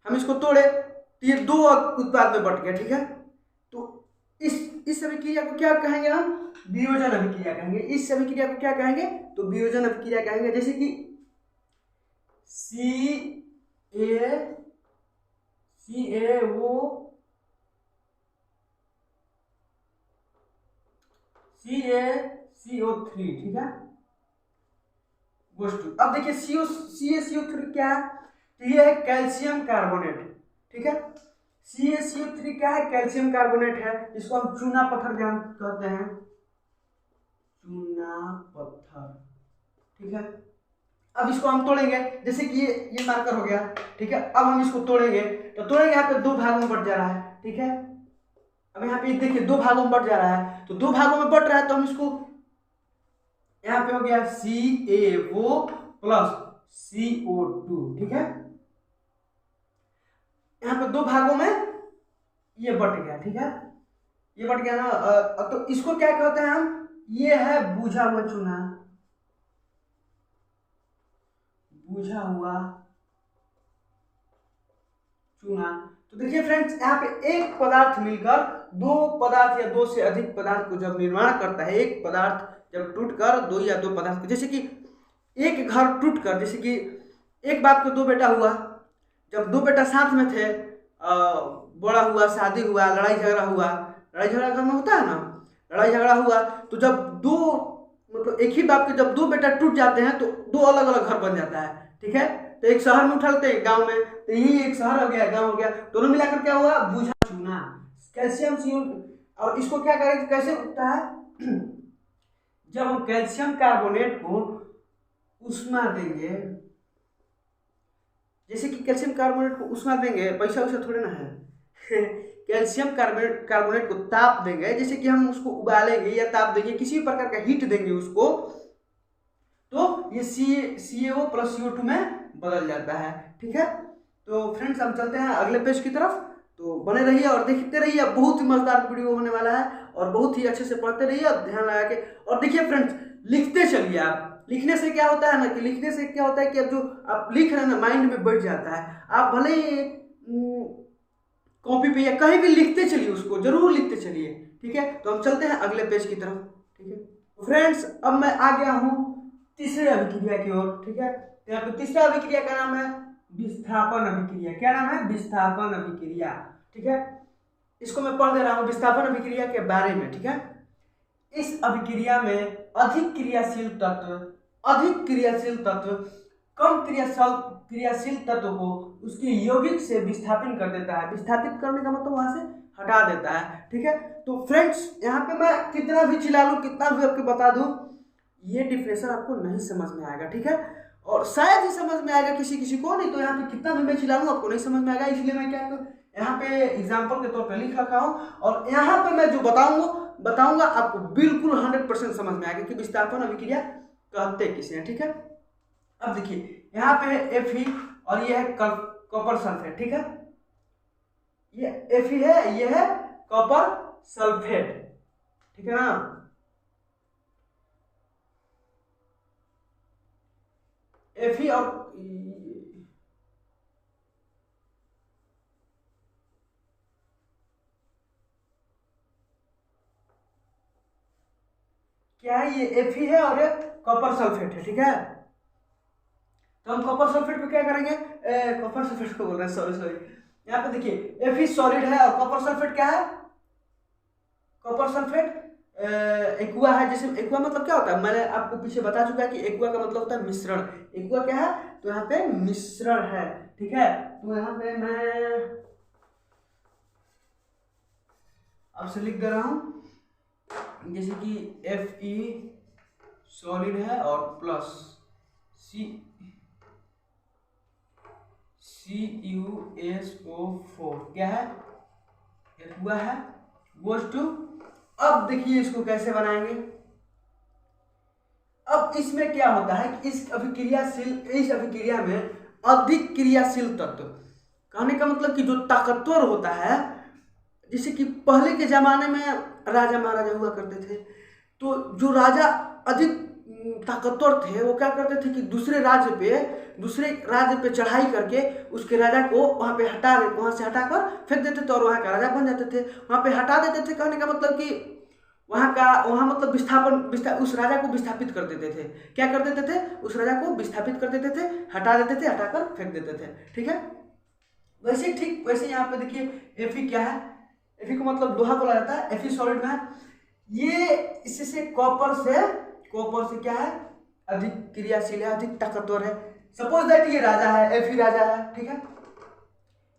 हम इसको तोड़े तो ये दो उत्पाद में बट गया। ठीक है, तो इस अभिक्रिया को क्या कहेंगे? हम वियोजन अभिक्रिया कहेंगे। इस अभिक्रिया को क्या कहेंगे? तो वियोजन अभिक्रिया कहेंगे। जैसे कि CaCO3, ठीक है, गोष्ठ। अब देखिए CaCO3 क्या है? तो ये है कैल्शियम कार्बोनेट। ठीक है, CaCO3 क्या है? कैल्शियम कार्बोनेट है, इसको हम चूना पत्थर कहते हैं, चूना पत्थर। ठीक है, अब इसको हम तोड़ेंगे, जैसे कि ये मार्कर हो गया। ठीक है, अब हम इसको तोड़ेंगे, तो तोड़ेंगे, यहाँ पे दो भागों में बट जा रहा है। ठीक है, अब यहाँ पे देखिए दो भागों में बट जा रहा है, तो दो भागों में बट रहा है, तो हम इसको यहाँ पे हो गया CaO प्लस CO2। ठीक है, यहाँ पे दो भागों में ये बट गया। ठीक है, ये बट गया ना। तो इसको क्या कहते हैं हम? ये है बुझा हुआ चूना, बुझा हुआ चूना। तो देखिए फ्रेंड्स, यहाँ पे एक पदार्थ मिलकर दो पदार्थ या दो से अधिक पदार्थ को जब निर्माण करता है, एक पदार्थ जब टूटकर दो या दो पदार्थ को, जैसे कि एक घर टूटकर, जैसे कि एक बाप के दो बेटा हुआ, जब दो बेटा साथ में थे, बड़ा हुआ, शादी हुआ, लड़ाई झगड़ा हुआ, लड़ाई झगड़ा घर में होता है ना, लड़ाई झगड़ा हुआ, तो जब दो मतलब एक ही बाप के जब दो बेटा टूट जाते हैं, तो दो अलग अलग घर बन जाता है। ठीक है, तो एक शहर में उठलते हैं, गांव में, तो यही एक शहर हो गया, गांव हो गया, दोनों मिलाकर क्या हुआ? बुझा चूना, कैल्शियम CO। और इसको क्या करेंगे, कैसे उठता है? जब हम कैल्शियम कार्बोनेट को उष्मा देंगे, जैसे कि कैल्शियम कार्बोनेट को उष्मा देंगे, पैसा वैसा थोड़े ना है कैल्शियम कार्बोनेट को ताप देंगे, जैसे कि हम उसको उबालेंगे या ताप देंगे, किसी भी प्रकार का हीट देंगे उसको, तो ये CaO प्लस CO2 में बदल जाता है। ठीक है, तो फ्रेंड्स, हम चलते हैं अगले पेज की तरफ। तो बने रहिए और देखते रहिए, बहुत ही मजेदार वीडियो होने वाला है, और बहुत ही अच्छे से पढ़ते रहिए और ध्यान लगा के। और देखिए फ्रेंड्स, लिखते चलिए। आप लिखने से क्या होता है ना, कि लिखने से क्या होता है कि अब जो आप लिख रहे हैं ना, माइंड में बैठ जाता है। आप भले ही कॉपी पे या कहीं भी लिखते चलिए, उसको जरूर लिखते चलिए। ठीक है, तो हम चलते हैं अगले पेज की तरफ। ठीक है फ्रेंड्स, अब मैं आ गया हूँ तीसरे अभिक्रिया की ओर। ठीक है, तो यहाँ पे तीसरा अभिक्रिया का नाम है विस्थापन अभिक्रिया। क्या नाम है? विस्थापन अभिक्रिया। ठीक है, इसको मैं पढ़ दे रहा हूँ विस्थापन अभिक्रिया के बारे में। ठीक है, इस अभिक्रिया में अधिक क्रियाशील तत्व कम क्रियाशील तत्व को उसके यौगिक से विस्थापित कर देता है। विस्थापित करने का मतलब वहां से हटा देता है। ठीक है, तो फ्रेंड्स, यहाँ पे मैं कितना भी चिल्ला लूँ, कितना भी आपको बता दूं, ये डिफिनेशन आपको नहीं समझ में आएगा। ठीक है, और शायद ही समझ में आएगा किसी को, नहीं तो यहाँ पे कितना भी मैं चिल्ला लूँ आपको नहीं समझ में आएगा। इसलिए मैं क्या यहाँ पे एग्जाम्पल के तौर पर लिख रखा हूँ, और यहाँ पे मैं जो बताऊंगा आपको बिल्कुल 100% समझ में आएगा कि विस्थापन अभिक्रिया कहते किसे हैं। ठीक है, अब देखिए यहाँ पे है Fe और ये है कॉपर सल्फेट। ठीक है, ये Fe है, ये है कॉपर सल्फेट। ठीक है ना, Fe और क्या है, ये Fe है और ये कॉपर सल्फेट है। ठीक है, तो हम कॉपर सल्फेट पे क्या करेंगे, कॉपर सल्फेट को बोल रहे हैं, सॉरी। यहाँ पे देखिए Fe सॉलिड है और कॉपर सल्फेट क्या है? कॉपर सल्फेट एक्वा है। जैसे एक्वा मतलब क्या होता है, मैंने आपको पीछे बता चुका है कि एक्वा का मतलब होता है मिश्रण। एक्वा क्या है? तो यहाँ पे मिश्रण है। ठीक है, तो यहाँ पे मैं आपसे लिख दे रहा हूँ, जैसे कि Fe सॉलिड है और प्लस CuSO4 क्या है, हुआ है गोज टू। अब देखिए इसको कैसे बनाएंगे। अब इसमें क्या होता है कि इस अभिक्रिया में अधिक क्रियाशील तत्व, कहने का मतलब कि जो ताकतवर होता है, जैसे कि पहले के जमाने में राजा महाराजा हुआ करते थे, तो जो राजा अधिक ताकतवर थे वो क्या करते थे कि दूसरे राज्य पे चढ़ाई करके उसके राजा को वहाँ से हटाकर फेंक देते थे और वहाँ का राजा बन जाते थे, वहाँ पे हटा देते थे। कहने का मतलब कि वहाँ मतलब उस राजा को विस्थापित कर देते थे। क्या कर देते थे, उस राजा को विस्थापित कर देते थे, हटा देते थे, हटाकर फेंक देते थे। ठीक है, वैसे यहाँ पे देखिए Fe क्या है, Fe को मतलब लोहा बोला जाता है, Fe सॉलिड में है। ये इससे कॉपर से क्या है, अधिक क्रियाशील है, अधिक ताकतवर है। सपोज दैट ये राजा है, Fe राजा है, ठीक है,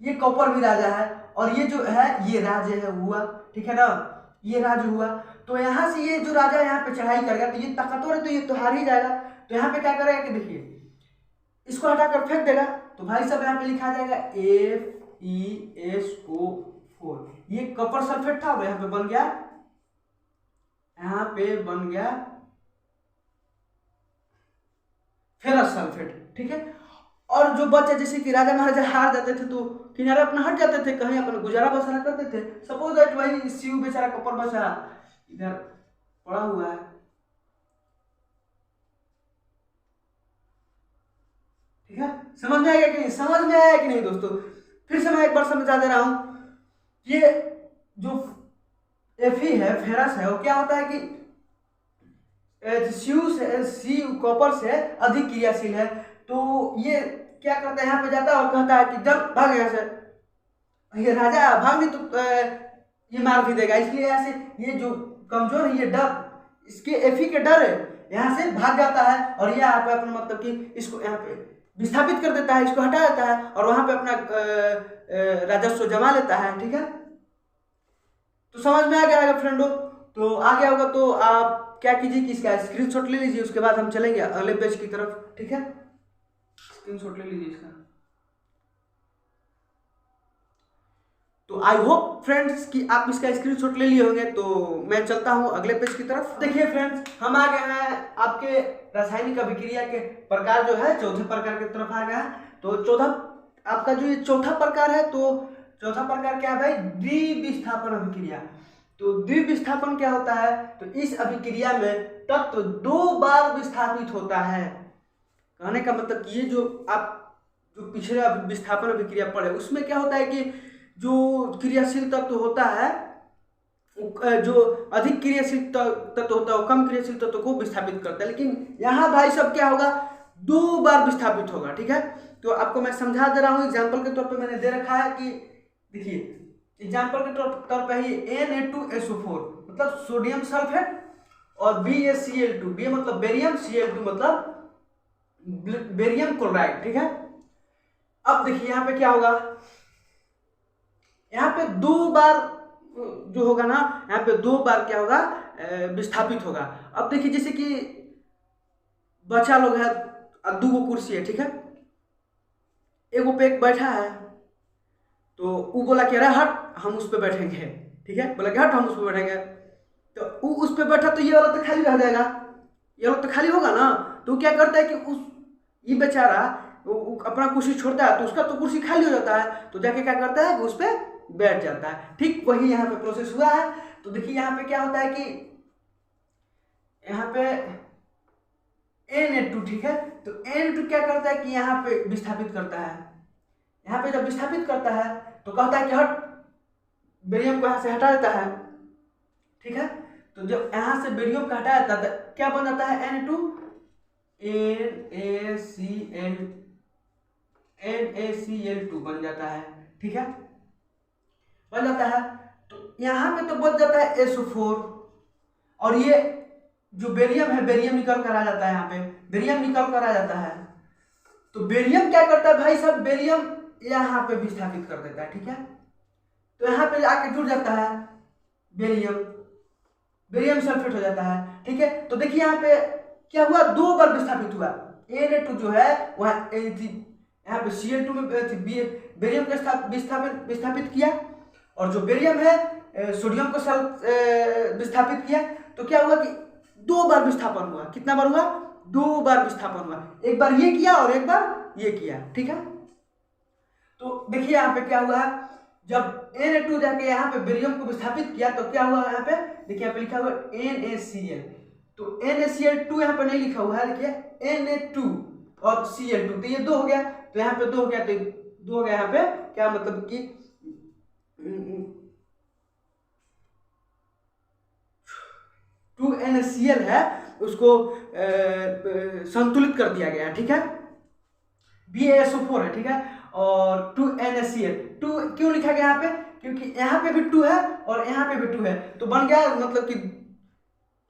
ये कॉपर भी राजा है और ये जो है ये राज्य है हुआ, ठीक है ना, ये राज्य हुआ। तो यहाँ से ये जो राजा यहाँ पे चढ़ाई करेगा तो ये ताकतवर है, तो ये तो हार ही जाएगा। तो यहाँ पे क्या करेगा कि देखिए इसको हटाकर फेंक देगा, तो भाई साहब यहाँ पे लिखा जाएगा FeSO4। ये कॉपर सल्फेट था और यहाँ पे बन गया फेरस सल्फेट। ठीक है, और जो बच्चे जैसे कि राजा महाराजा हार जाते थे तो किनारे अपना हट जाते थे, कहीं अपना गुजारा बसरा करते थे। सपोज दैट वही शिव बेचारा कॉपर बेचारा इधर पड़ा हुआ है, ठीक है, समझ में आएगा कि नहीं, समझ में आया कि नहीं दोस्तों? फिर से मैं एक बार समझा दे रहा हूं। ये जो Fe है, फेरस है, वो क्या होता है कि कॉपर से अधिक क्रियाशील है। तो ये क्या करता है, यहाँ पे जाता है और कहता है कि जब भाग यहाँ से, ये राजा भाग नहीं तो ये मार भी देगा, इसलिए यहाँ से ये जो कमजोर है, ये डर, इसके Fe के डर है, यहाँ से भाग जाता है और यहाँ पे अपना मतलब कि इसको यहाँ पे विस्थापित कर देता है, इसको हटा देता है और वहां पे अपना राजस्व जमा लेता है। ठीक है, तो समझ में आ गया फ्रेंडों? तो आ गया होगा तो आप क्या कीजिए कि इसका स्क्रीनशॉट ले लीजिए, उसके बाद हम चलेंगे अगले पेज की तरफ। ठीक है, स्क्रीनशॉट ले लीजिए इसका। तो आई होप फ्रेंड्स कि आप इसका स्क्रीनशॉट ले लिए होंगे। तो मैं चलता हूं अगले पेज की तरफ। देखिए फ्रेंड्स, हम आ गए हैं आपके रासायनिक अभिक्रिया के प्रकार जो है चौथे प्रकार की तरफ आ गया है। तो आपका जो ये चौथा प्रकार है, तो चौथा प्रकार क्या है भाई? द्विविस्थापन अभिक्रिया। तो द्विविस्थापन क्या होता है? तो इस अभिक्रिया में तत्व 2 बार विस्थापित होता है। कहने का मतलब कि ये जो पिछले विस्थापन अभिक्रिया पढ़े उसमें क्या होता है कि जो क्रियाशील तत्व होता है, जो अधिक क्रियाशील तत्व होता है वो कम क्रियाशील तत्व को विस्थापित करता है। लेकिन यहाँ भाई सब क्या होगा? 2 बार विस्थापित होगा। ठीक है, तो आपको मैं समझा दे रहा हूँ, एग्जाम्पल के तौर पे मैंने दे रखा है कि देखिए एग्जाम्पल के तौर पे ही Na2SO4 मतलब सोडियम सल्फेट और BaCl2, B मतलब बेरियम, Cl2 मतलब बेरियम क्लोराइड। ठीक है, अब देखिए यहाँ पे क्या होगा, यहाँ पे 2 बार जो होगा ना, यहाँ पे 2 बार क्या होगा? विस्थापित होगा। अब देखिए जैसे कि बच्चा लोग है, 2 कुर्सी है, ठीक है, एगो पे एक बैठा है, तो वो बोला कि अरे हट हम उस पे बैठेंगे। ठीक है, बोला कि हट हम उस पे बैठेंगे, तो वो उस पे बैठा तो ये वाला तो खाली रह जाएगा, ये वाला तो खाली होगा ना। तो क्या करता है कि ये बेचारा अपना कुर्सी छोड़ता है तो उसका तो कुर्सी खाली हो जाता है, तो जाके क्या करता है कि उस पे बैठ जाता है। ठीक वही यहाँ पे प्रोसेस हुआ है। तो देखिए यहाँ पे क्या होता है कि यहाँ पे Na2, ठीक है, तो Na2 क्या करता है कि यहाँ पे विस्थापित करता है। यहाँ पे जब विस्थापित करता है तो कहता है कि हट, बेरियम को यहाँ से हटा देता है। ठीक है, तो जब यहाँ से बेरियम को हटा देता है तो क्या बन जाता है? NaCl2 बन जाता है। ठीक है, बन जाता है। तो यहाँ पे तो बच जाता है SO4 और ये जो बेरियम है, बेरियम निकल कर आ जाता है, यहाँ पे बेरियम निकल कर आ जाता है। तो बेरियम क्या करता है भाई साहब? बेरियम यहाँ पे विस्थापित कर देता है, ठीक है। तो यहाँ पे आके जुड़ जाता है बेरियम, बेरियम सल्फेट हो जाता है, ठीक है। तो देखिए यहाँ पे क्या हुआ, 2 बार विस्थापित हुआ। Na2 जो है वहाँ यहाँ पे Cl2 में बेरियम का विस्थापित किया, और जो बेरियम है सोडियम को विस्थापित किया। तो क्या हुआ कि 2 बार विस्थापन हुआ। कितना बार हुआ? 2 बार विस्थापन हुआ। एक बार ये किया और एक बार ये किया, ठीक है। तो देखिए यहाँ पे क्या हुआ है, जब Na2 जाके यहाँ पे बेरियम को विस्थापित किया तो क्या हुआ यहाँ पे, देखिए यहाँ पे लिखा हुआ NaCl। तो NaCl2 यहाँ पे नहीं लिखा हुआ है, देखिए Na2 और Cl2, तो ये 2 हो गया। तो यहाँ पे 2 हो गया, तो 2 हो गया यहाँ पे, क्या मतलब कि 2NaCl है उसको संतुलित कर दिया गया है, ठीक है। BaSO4 है, ठीक है। और 2NaCl, 2 क्यों लिखा गया यहाँ पे, क्योंकि यहाँ पे भी 2 है और यहाँ पे भी 2 है, तो बन गया मतलब कि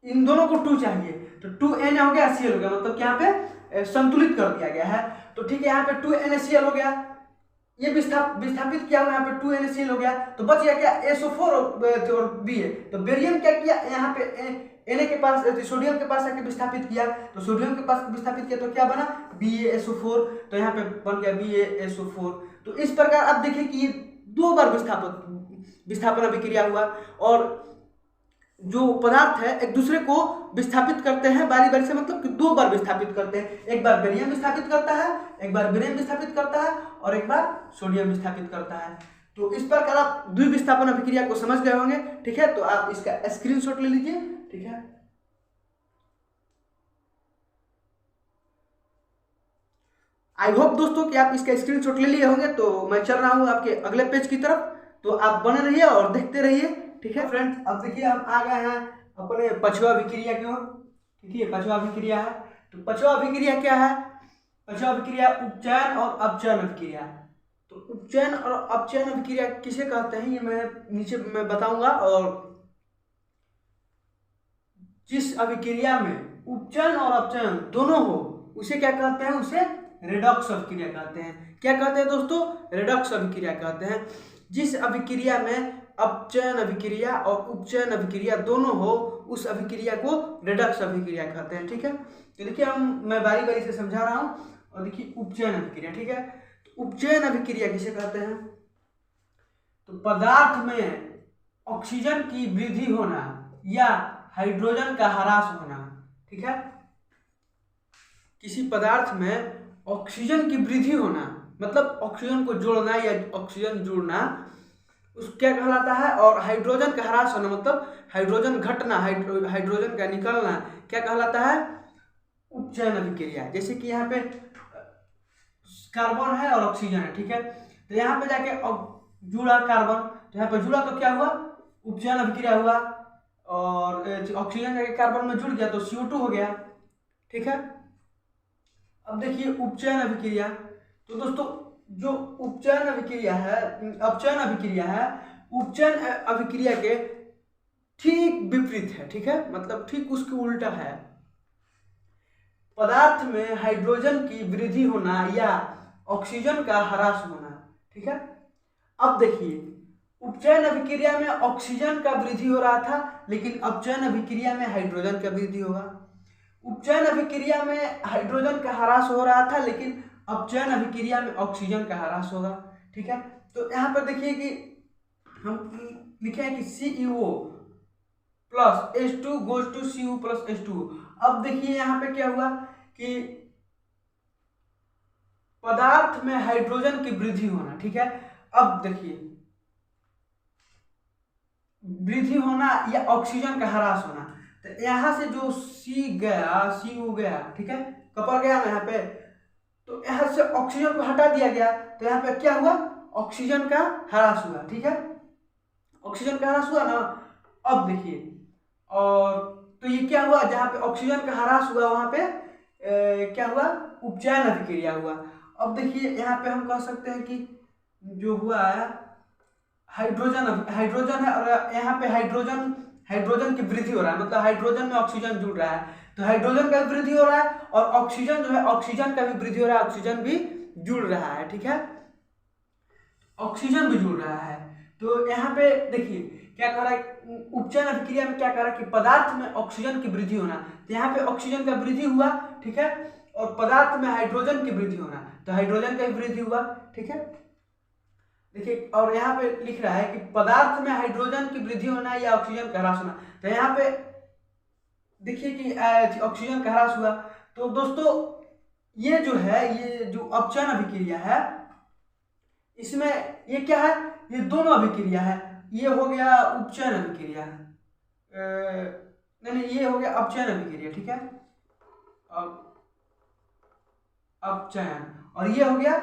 इन दोनों को 2 चाहिए, तो 2Na हो गया, Cl हो गया, मतलब कि यहाँ पे संतुलित कर दिया गया है। तो ठीक है, यहाँ पे 2NaCl हो गया, ये विस्थापित किया हुआ, यहाँ पे 2NaCl हो गया, तो बच गया क्या, SO4 और Ba। तो बेरियम क्या किया, यहाँ पे Na के पास सोडियम के पास आके विस्थापित किया, तो सोडियम के पास विस्थापित किया तो क्या बना, BaSO4, तो यहाँ पे बन गया BaSO4। तो इस प्रकार आप देखिए कि ये 2 बार विस्थापन अभिक्रिया हुआ, और जो पदार्थ है एक दूसरे को विस्थापित करते हैं बारी बारी से, मतलब कि 2 बार विस्थापित करते हैं। एक बार बेरियम विस्थापित करता है, एक बार बेरियम विस्थापित करता है, और एक बार सोडियम विस्थापित करता है। तो इस प्रकार आप द्विविस्थापन अभिक्रिया को समझ गए होंगे, ठीक है। तो आप इसका स्क्रीनशॉट ले लीजिए, ठीक है। आई होप दोस्तों कि आप इसका स्क्रीनशॉट ले लिए होंगे। तो मैं चल रहा हूं आपके अगले पेज की तरफ, तो आप बने रहिए और देखते रहिए, ठीक है फ्रेंड्स। अब देखिए हम आ गए हैं अपने पांचवा अभिक्रिया की ओर, ठीक है। पांचवा अभिक्रिया है, तो पांचवा अभिक्रिया क्या है, पांचवा अभिक्रिया उपचयन और अपचयन अभिक्रिया। तो उपचयन और अपचयन अभिक्रिया किसे कहते हैं ये मैं नीचे में बताऊंगा, और जिस अभिक्रिया में उपचयन और अपचयन दोनों हो उसे क्या कहते हैं, उसे रेडॉक्स अभिक्रिया कहते हैं। क्या कहते हैं दोस्तों, रेडॉक्स अभिक्रिया कहते हैं। जिस अभिक्रिया में अपचयन अभिक्रिया और उपचयन अभिक्रिया दोनों हो उस अभिक्रिया को रेडॉक्स अभिक्रिया कहते हैं, ठीक है। तो देखिए मैं बारी बारी से समझा रहा हूं, और देखिए उपचयन अभिक्रिया, ठीक है। तो उपचयन अभिक्रिया किसे कहते हैं, तो पदार्थ में ऑक्सीजन की वृद्धि होना या हाइड्रोजन का ह्रास होना, ठीक है। किसी पदार्थ में ऑक्सीजन की वृद्धि होना मतलब ऑक्सीजन को जोड़ना या ऑक्सीजन जुड़ना, उस क्या कहलाता है, और हाइड्रोजन का ह्रास होना मतलब हाइड्रोजन घटना, हाइड्रोजन का निकलना क्या कहलाता है, उपचयन अभिक्रिया। जैसे कि यहाँ पे कार्बन है और ऑक्सीजन है, ठीक है। तो यहाँ पे जाके जुड़ा कार्बन, तो यहाँ पे जुड़ा तो क्या हुआ, उपचयन अभिक्रिया हुआ, और ऑक्सीजन जाके कार्बन में जुड़ गया तो CO2 हो गया, ठीक है। अब देखिए उपचयन अभिक्रिया, तो दोस्तों जो उपचयन अभिक्रिया है, अपचयन अभिक्रिया है, उपचयन अभिक्रिया के ठीक विपरीत है, ठीक है, मतलब ठीक उसके उल्टा है। पदार्थ में हाइड्रोजन की वृद्धि होना या ऑक्सीजन का ह्रास होना, ठीक है। अब देखिए उपचयन अभिक्रिया में ऑक्सीजन का वृद्धि हो रहा था, लेकिन अपचयन अभिक्रिया में हाइड्रोजन का वृद्धि होगा। उपचयन अभिक्रिया में हाइड्रोजन का ह्रास हो रहा था, लेकिन अपचयन अभिक्रिया में ऑक्सीजन का ह्रास होगा, ठीक है। तो यहाँ पर देखिए कि हम लिखे हैं कि CuO plus H2 goes to Cu plus H2। अब देखिए यहाँ पे क्या हुआ कि पदार्थ में हाइड्रोजन की वृद्धि होना, ठीक है। अब देखिए वृद्धि होना या ऑक्सीजन का ह्रास होना, तो यहाँ से जो Cu गया, ठीक है, कपड़ गया ना यहाँ पे, तो यहाँ से ऑक्सीजन को हटा दिया गया, तो यहाँ पे क्या हुआ, ऑक्सीजन का ह्रास हुआ, ठीक है। ऑक्सीजन का ह्रास हुआ ना। अब देखिए और तो ये क्या हुआ, जहाँ पे ऑक्सीजन का ह्रास हुआ वहाँ पे क्या हुआ, उपचयन अभिक्रिया हुआ। अब देखिए यहाँ पे हम कह सकते हैं कि जो हुआ है हाइड्रोजन है, और यहाँ पे हाइड्रोजन की वृद्धि हो रहा है, मतलब हाइड्रोजन में ऑक्सीजन जुड़ रहा है, तो हाइड्रोजन का वृद्धि हो रहा है, और ऑक्सीजन जो है ऑक्सीजन का भी वृद्धि हो रहा है, ऑक्सीजन भी जुड़ रहा है, ठीक है। ऑक्सीजन भी जुड़ रहा है। तो यहाँ पे देखिए क्या कर रहा है, उपचयन अभिक्रिया में क्या कर रहा है कि पदार्थ में ऑक्सीजन की वृद्धि होना, तो यहाँ पे ऑक्सीजन का वृद्धि हुआ, ठीक है, और पदार्थ में हाइड्रोजन की वृद्धि होना, तो हाइड्रोजन का भी वृद्धि हुआ, ठीक है। देखिए और यहाँ पे लिख रहा है कि पदार्थ में हाइड्रोजन की वृद्धि होना या ऑक्सीजन का ह्रास होना, तो यहाँ पे देखिए कि ऑक्सीजन का ह्रास हुआ। तो दोस्तों ये जो है, ये जो अपचयन अभिक्रिया है, इसमें ये क्या है, ये दोनों अभिक्रिया है। ये हो गया उपचयन अभिक्रिया, नहीं ये हो गया अपचयन अभिक्रिया, ठीक है, अपचयन, और ये हो गया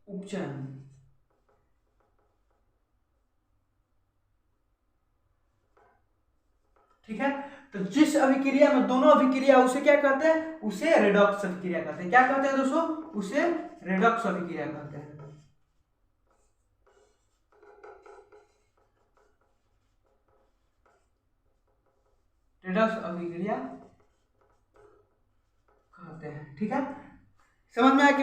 उपचयन। ठीक है, तो जिस अभिक्रिया में दोनों अभिक्रिया, उसे क्या कहते हैं, उसे रेडॉक्स अभिक्रिया कहते हैं। क्या कहते हैं दोस्तों, उसे रेडॉक्स अभिक्रिया कहते हैं। रेडॉक्स अभिक्रिया कहते हैं, ठीक है, समझ में आया कि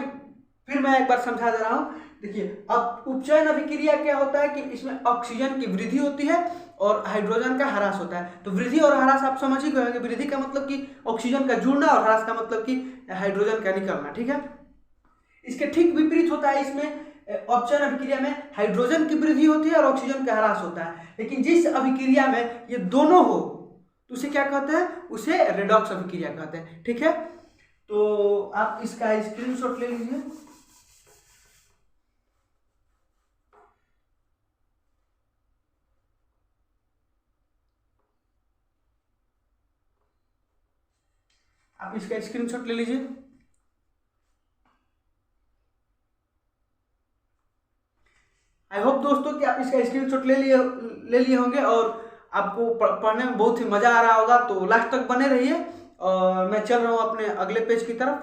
फिर मैं एक बार समझा दे रहा हूं। देखिए अब उपचयन अभिक्रिया क्या होता है कि इसमें ऑक्सीजन की वृद्धि होती है और हाइड्रोजन का ह्रास होता है। तो वृद्धि और ह्रास आप समझ ही गए होंगे, वृद्धि का मतलब कि ऑक्सीजन का जुड़ना और ह्रास का मतलब कि हाइड्रोजन का निकलना, ठीक है। इसके ठीक विपरीत होता है, इसमें अपचयन अभिक्रिया में हाइड्रोजन की वृद्धि होती है और ऑक्सीजन का ह्रास होता है। लेकिन जिस अभिक्रिया में ये दोनों हो तो उसे क्या कहते हैं, उसे रेडॉक्स अभिक्रिया कहते हैं, ठीक है। तो आप इसका स्क्रीनशॉट ले लीजिए। आप इसका स्क्रीनशॉट ले लीजिए। आई होप दोस्तों कि आप इसका स्क्रीनशॉट ले लिए होंगे और आपको पढ़ने में बहुत ही मजा आ रहा होगा। तो लास्ट तक बने रहिए और मैं चल रहा हूँ अपने अगले पेज की तरफ,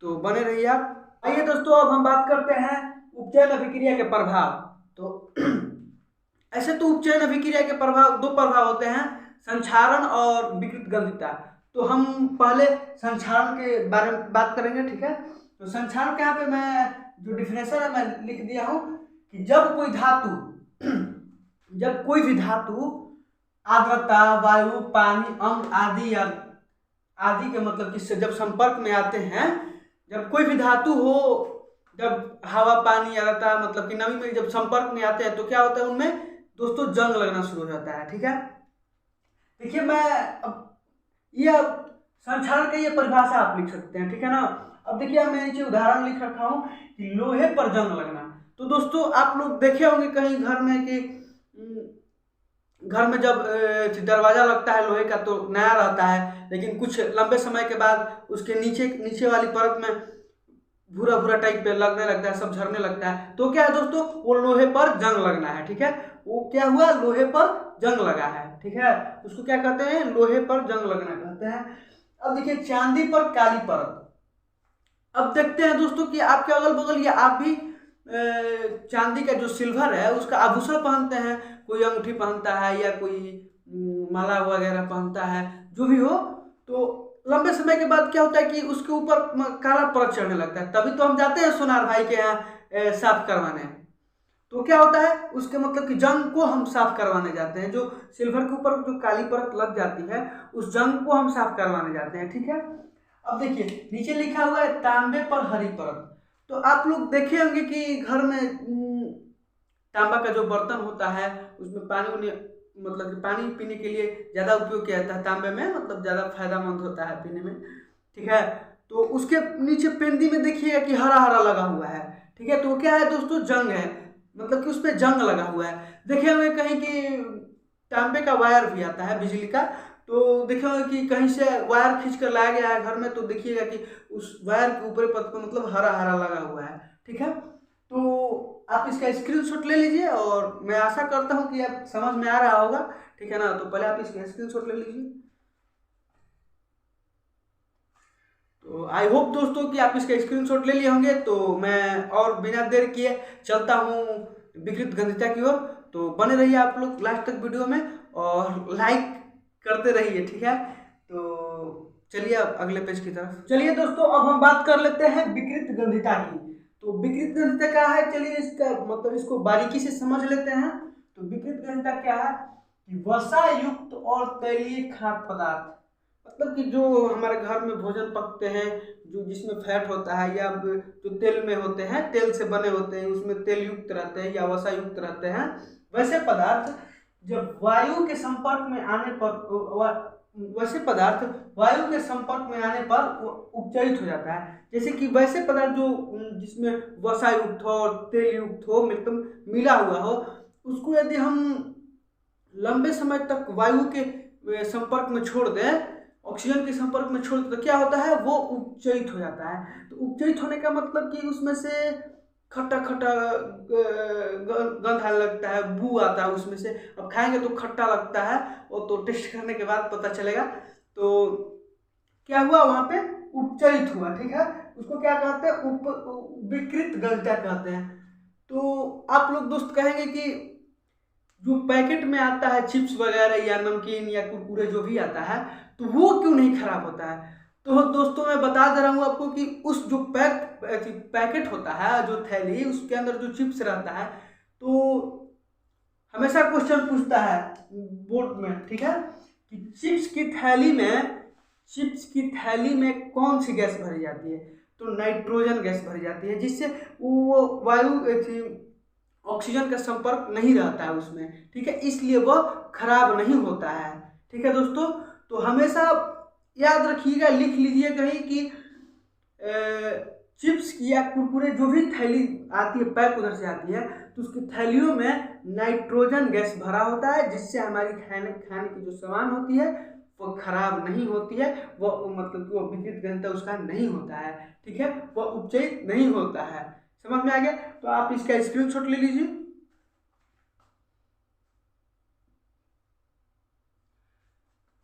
तो बने रहिए आप। आइए दोस्तों अब हम बात करते हैं उपचयन अभिक्रिया के प्रभाव। तो ऐसे तो उपचयन अभिक्रिया के प्रभाव, दो प्रभाव होते हैं, संक्षारण और विकृत गंधिता। तो हम पहले संक्षारण के बारे में बात करेंगे, ठीक है। तो संक्षारण के यहाँ पे मैं जो डिफिनेशन है मैं लिख दिया हूँ कि जब कोई भी धातु आर्द्रता, वायु, पानी, अम्ल आदि के मतलब किससे जब संपर्क में आते हैं, जब कोई भी धातु हो, जब हवा, पानी, आर्द्रता मतलब कि नमी में जब संपर्क में आते हैं तो क्या होता है, उनमें दोस्तों जंग लगना शुरू हो जाता है, ठीक है। देखिए मैं अब यह संक्षारण की ये परिभाषा आप लिख सकते हैं, ठीक है ना। अब देखिए मैं नीचे उदाहरण लिख रखा हूँ कि लोहे पर जंग लगना। तो दोस्तों आप लोग देखे होंगे कहीं घर में कि घर में जब दरवाजा लगता है लोहे का तो नया रहता है, लेकिन कुछ लंबे समय के बाद उसके नीचे वाली परत में भूरा भूरा टाइप पे लगने लगता है, सब झरने लगता है। तो क्या है दोस्तों, वो लोहे पर जंग लगना है, ठीक है। वो क्या हुआ, लोहे पर जंग लगा है, ठीक है, उसको क्या कहते हैं, लोहे पर जंग लगना कहते हैं। अब देखिए चांदी पर काली परत। अब देखते हैं दोस्तों कि आपके अगल बगल या आप भी चांदी का जो सिल्वर है उसका आभूषण पहनते हैं, कोई अंगूठी पहनता है या कोई माला वगैरह पहनता है, जो भी हो। तो लंबे समय के बाद क्या होता है कि उसके ऊपर काला परत चढ़ने लगता है। तभी तो हम जाते हैं सोनार भाई के यहाँ साफ करवाने। तो क्या होता है, उसके मतलब कि जंग को हम साफ करवाने जाते हैं। जो सिल्वर के ऊपर जो काली परत लग जाती है उस जंग को हम साफ करवाने जाते हैं, ठीक है। अब देखिए नीचे लिखा हुआ है तांबे पर हरी परत। तो आप लोग देखे होंगे कि घर में तांबा का जो बर्तन होता है उसमें पानी मतलब कि पानी पीने के लिए ज़्यादा उपयोग किया जाता है, तांबे में मतलब ज़्यादा फायदेमंद होता है पीने में, ठीक है। तो उसके नीचे पेंदी में देखिएगा कि हरा हरा लगा हुआ है, ठीक है। तो क्या है दोस्तों, जंग है, मतलब कि उस पर जंग लगा हुआ है। देखे हुए कहीं कि तांबे का वायर भी आता है बिजली का, तो देखे होंगे कि कहीं से वायर खींच कर लाया गया है घर में, तो देखिएगा कि उस वायर के ऊपरी पद पर मतलब हरा हरा लगा हुआ है, ठीक है। तो आप इसका स्क्रीनशॉट ले लीजिए और मैं आशा करता हूं कि आप समझ में आ रहा होगा, ठीक है ना। तो पहले आप इसका स्क्रीनशॉट ले लीजिए। तो आई होप दोस्तों कि आप इसका स्क्रीनशॉट ले लिए होंगे। तो मैं और बिना देर किए चलता हूं विकृत गंधिता की ओर। तो बने रहिए आप लोग लास्ट तक वीडियो में और लाइक करते रहिए, ठीक है। तो चलिए अब अगले पेज की तरफ चलिए दोस्तों, अब हम बात कर लेते हैं विकृत गंधिता की। तो विकृत घनीयता क्या है, चलिए इसका मतलब इसको बारीकी से समझ लेते हैं। तो विकृत घनीयता क्या है कि वसा युक्त और तैलीय खाद्य पदार्थ, मतलब कि जो हमारे घर में भोजन पकते हैं, जो जिसमें फैट होता है या जो तेल में होते हैं, तेल से बने होते हैं, उसमें तेल युक्त रहते हैं या वसा युक्त रहते हैं, वैसे पदार्थ जब वायु के संपर्क में आने पर वैसे पदार्थ वायु के संपर्क में आने पर उपचयित हो जाता है। जैसे कि वैसे पदार्थ जो जिसमें वसा युक्त हो और तेल युक्त हो, मतलब मिला हुआ हो, उसको यदि हम लंबे समय तक वायु के संपर्क में छोड़ दें, ऑक्सीजन के संपर्क में छोड़ दें, तो क्या होता है, वो उपचयित हो जाता है। तो उपचयित होने का मतलब कि उसमें से खट्टा खट्टा गंध आने लगता है, बू आता है उसमें से। अब खाएंगे तो खट्टा लगता है, वो तो टेस्ट करने के बाद पता चलेगा। तो क्या हुआ, वहां पे उपचयित हुआ, ठीक है। उसको क्या कहते हैं, विकृत घनीयता कहते हैं। तो आप लोग दोस्त कहेंगे कि जो पैकेट में आता है चिप्स वगैरह या नमकीन या कुरकुरे जो भी आता है, तो वो क्यों नहीं खराब होता है। तो दोस्तों मैं बता दे रहा हूँ आपको कि उस जो पैकेट होता है, जो थैली, उसके अंदर जो चिप्स रहता है, तो हमेशा क्वेश्चन पूछता है बोर्ड में, ठीक है, कि चिप्स की थैली में कौन सी गैस भरी जाती है। तो नाइट्रोजन गैस भरी जाती है, जिससे वो वायु ऑक्सीजन का संपर्क नहीं रहता है उसमें, ठीक है, इसलिए वह खराब नहीं होता है, ठीक है दोस्तों। तो हमेशा याद रखिएगा, लिख लीजिए कहीं कि चिप्स की या कुरकुरे जो भी थैली आती है, पैक उधर से आती है, तो उसकी थैलियों में नाइट्रोजन गैस भरा होता है, जिससे हमारी खाने की जो सामान होती है वो खराब नहीं होती है, वो मतलब कि वो विकृत घनीयता उसका नहीं होता है, ठीक है, वो उपचयित नहीं होता है। समझ में आ गया। तो आप इसका स्क्रीनशॉट ले लीजिए।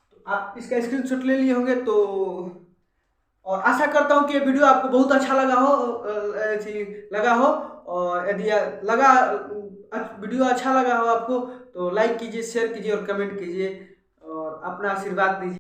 तो आप इसका स्क्रीनशॉट ले लिए होंगे, तो और आशा करता हूं कि ये वीडियो आपको बहुत अच्छा लगा हो। और यदि वीडियो अच्छा लगा हो आपको, तो लाइक कीजिए, शेयर कीजिए और कमेंट कीजिए और अपना आशीर्वाद दीजिए।